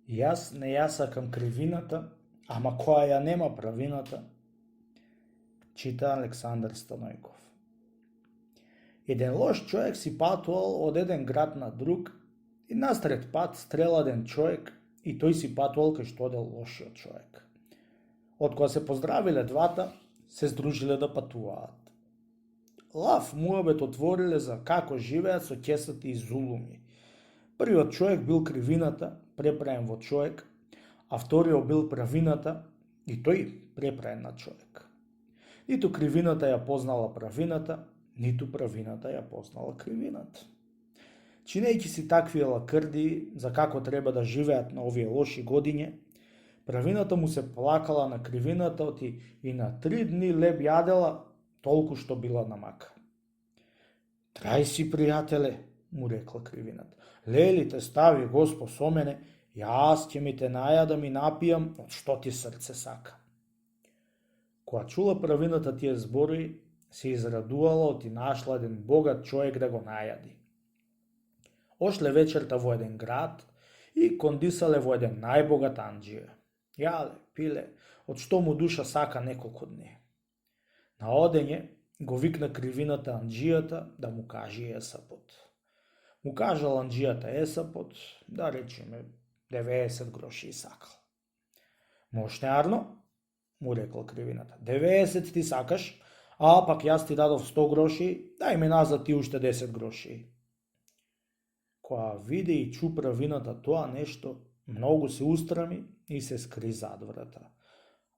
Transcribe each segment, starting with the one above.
Јас не ја сакам кривината, ама која ја нема правината, чита Александар Станојков. Еден лош човек си патувал од еден град на друг и настрет пат стрела еден човек и тој си патувал кај што одел лошиот човек. Од кога се поздравиле двата, се здружиле да патуваат. Лав муабет отвориле за како живеат со ќесати и зулуми. Првиот човек бил кривината, преправен во човек, а вториот бил правината и тој преправен на човек. Ниту кривината ја познала правината, ниту правината ја познала кривината. Чинејќи си такви лакрди за како треба да живеат на овие лоши годиња, правината му се плакала на кривината и на 3 дни леб јадела толку што била намака. Трај си, пријателе, му рекла кривината. Лели те стави Госпо со мене, јас ќе ми те најадам и напијам од што ти срце сака. Кога чула правината тие зборови, се израдувала оти нашла еден богат човек да го најади. Ошле вечерта во еден град и кондисале во еден најбогат анџија. Јале, пиле, од што му душа сака неколку дни. На одење го викна кривината анџијата да му каже есапот. Му кажал анџијата есапот, да речеме 90 гроши и сакал. Мошнеарно, му рекла кривината, 90 ти сакаш, а пак јас ти дадов 100 гроши, дај ми назад ти уште 10 гроши. Кога види и чу правината тоа нешто, многу се устрами и се скри зад врата.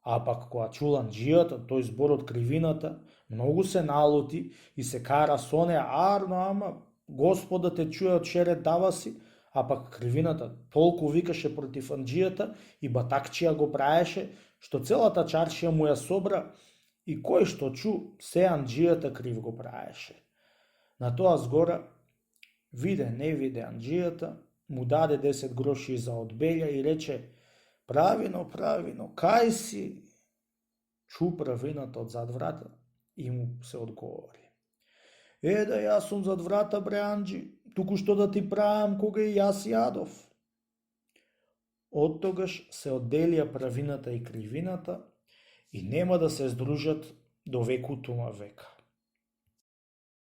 А пак кога чула анџијата тој збор од кривината, многу се налути и се кара со неа, арно, ама Господа те чуе од шерет даваси, а пак кривината толку викаше против анџијата и батакчија го праеше, што целата чаршија му ја собра и кој што чу, се анџијата крив го праеше. На тоа згора, виде не виде анџијата, му даде 10 гроши за одбелја и рече, правино, кај си? Чу правината од зад врата и му се одговори. Да јас сум зад врата, бре анџи, туку што да ти правам кога и јас јадов. Од тогаш се одделија правината и кривината и нема да се здружат до векутума века.